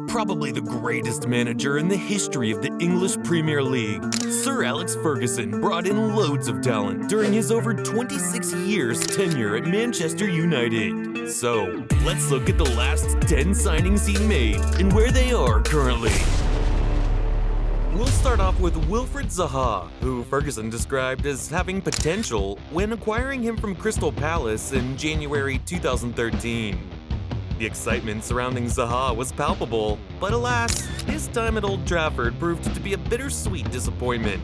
Probably the greatest manager in the history of the English Premier League, Sir Alex Ferguson brought in loads of talent during his over 26 years tenure at Manchester United. So, let's look at the last 10 signings he made and where they are currently. We'll start off with Wilfried Zaha, who Ferguson described as having potential when acquiring him from Crystal Palace in January 2013. The excitement surrounding Zaha was palpable, but alas, his time at Old Trafford proved to be a bittersweet disappointment.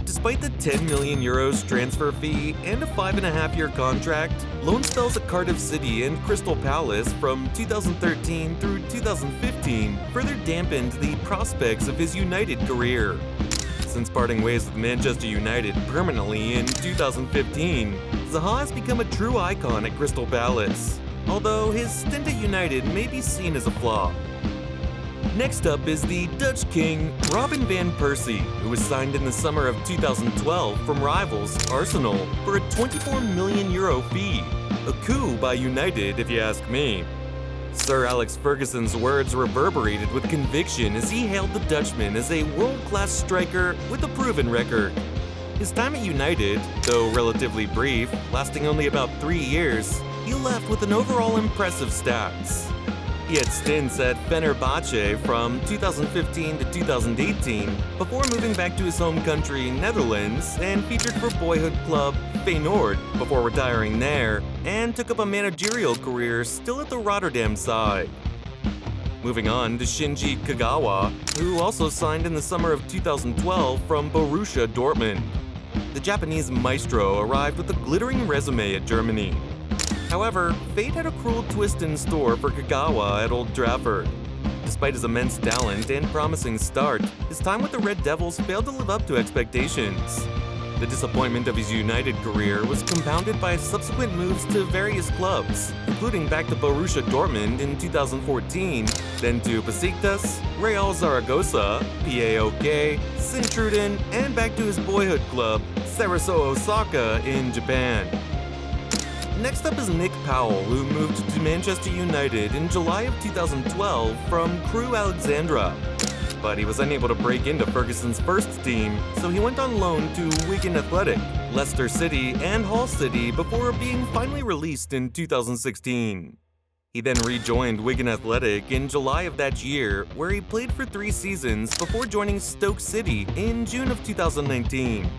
Despite the €10 million transfer fee and a 5.5-year contract, loan spells at Cardiff City and Crystal Palace from 2013 through 2015 further dampened the prospects of his United career. Since parting ways with Manchester United permanently in 2015, Zaha has become a true icon at Crystal Palace, although his stint at United may be seen as a flop. Next up is the Dutch king, Robin van Persie, who was signed in the summer of 2012 from rivals Arsenal for a €24 million fee. A coup by United, if you ask me. Sir Alex Ferguson's words reverberated with conviction as he hailed the Dutchman as a world-class striker with a proven record. His time at United, though relatively brief, lasting only about 3 years, he left with an overall impressive stats. He had stints at Fenerbahce from 2015 to 2018 before moving back to his home country, Netherlands, and featured for boyhood club Feyenoord before retiring there, and took up a managerial career still at the Rotterdam side. Moving on to Shinji Kagawa, who also signed in the summer of 2012 from Borussia Dortmund. The Japanese maestro arrived with a glittering resume at Germany. However, fate had a cruel twist in store for Kagawa at Old Trafford. Despite his immense talent and promising start, his time with the Red Devils failed to live up to expectations. The disappointment of his United career was compounded by subsequent moves to various clubs, including back to Borussia Dortmund in 2014, then to Besiktas, Real Zaragoza, PAOK, Sint-Truiden, and back to his boyhood club, Cerezo Osaka in Japan. Next up is Nick Powell, who moved to Manchester United in July of 2012 from Crewe Alexandra. But he was unable to break into Ferguson's first team, so he went on loan to Wigan Athletic, Leicester City, and Hull City before being finally released in 2016. He then rejoined Wigan Athletic in July of that year, where he played for 3 seasons before joining Stoke City in June of 2019.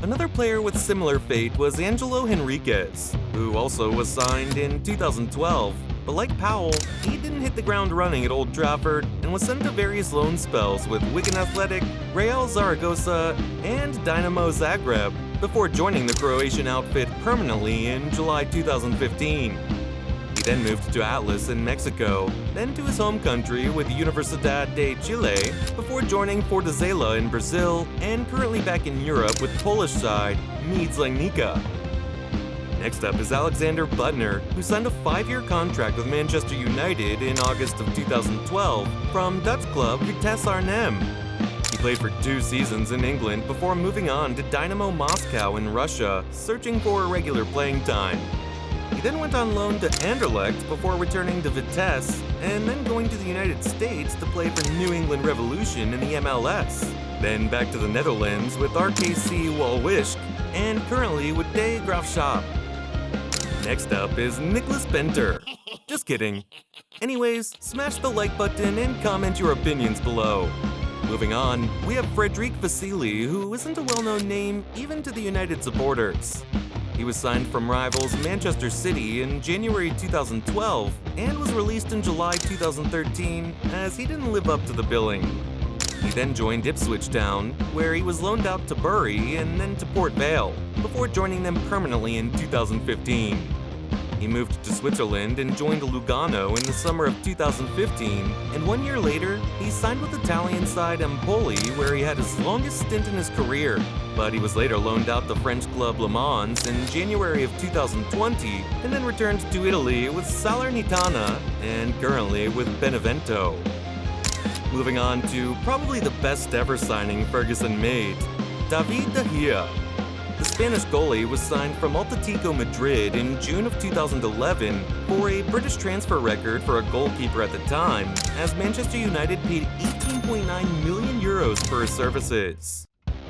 Another player with similar fate was Angelo Henriquez, who also was signed in 2012, but like Powell, he didn't hit the ground running at Old Trafford and was sent to various loan spells with Wigan Athletic, Real Zaragoza, and Dinamo Zagreb before joining the Croatian outfit permanently in July 2015. He then moved to Atlas in Mexico, then to his home country with Universidad de Chile, before joining Fortaleza in Brazil, and currently back in Europe with Polish side Miedz Legnica. Next up is Alexander Butner, who signed a 5-year contract with Manchester United in August of 2012 from Dutch club Vitesse Arnhem. He played for 2 seasons in England before moving on to Dynamo Moscow in Russia, searching for regular playing time. He then went on loan to Anderlecht before returning to Vitesse, and then going to the United States to play for New England Revolution in the MLS. Then back to the Netherlands with RKC Waalwijk, and currently with De Graafschap. Next up is Nicholas Benter. Just kidding. Anyways, smash the like button and comment your opinions below. Moving on, we have Frederic Vasili, who isn't a well-known name even to the United supporters. He was signed from rivals Manchester City in January 2012 and was released in July 2013 as he didn't live up to the billing. He then joined Ipswich Town, where he was loaned out to Bury and then to Port Vale, before joining them permanently in 2015. He moved to Switzerland and joined Lugano in the summer of 2015, and 1 year later, he signed with Italian side Empoli, where he had his longest stint in his career, but he was later loaned out to French club Le Mans in January of 2020, and then returned to Italy with Salernitana, and currently with Benevento. Moving on to probably the best ever signing Ferguson made, David De Gea. The Spanish goalie was signed from Atletico Madrid in June of 2011 for a British transfer record for a goalkeeper at the time, as Manchester United paid €18.9 million for his services.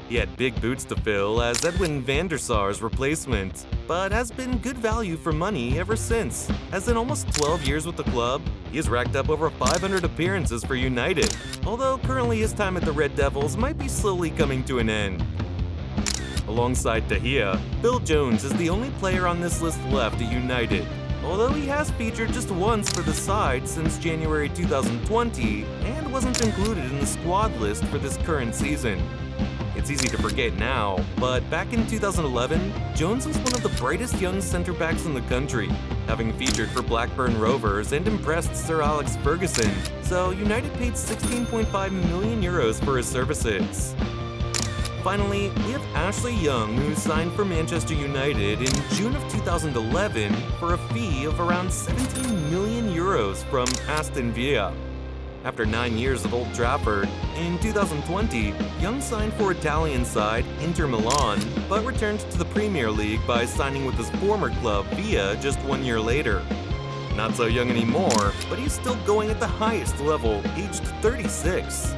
He had big boots to fill as Edwin van der Sar's replacement, but has been good value for money ever since, as in almost 12 years with the club, he has racked up over 500 appearances for United, although currently his time at the Red Devils might be slowly coming to an end. Alongside De Gea, Phil Jones is the only player on this list left at United, although he has featured just once for the side since January 2020 and wasn't included in the squad list for this current season. It's easy to forget now, but back in 2011, Jones was one of the brightest young centre-backs in the country, having featured for Blackburn Rovers and impressed Sir Alex Ferguson, so United paid €16.5 million for his services. Finally, we have Ashley Young, who signed for Manchester United in June of 2011 for a fee of around €17 million from Aston Villa. After 9 years of Old Trafford, in 2020, Young signed for Italian side Inter Milan, but returned to the Premier League by signing with his former club Villa just 1 year later. Not so young anymore, but he's still going at the highest level, aged 36.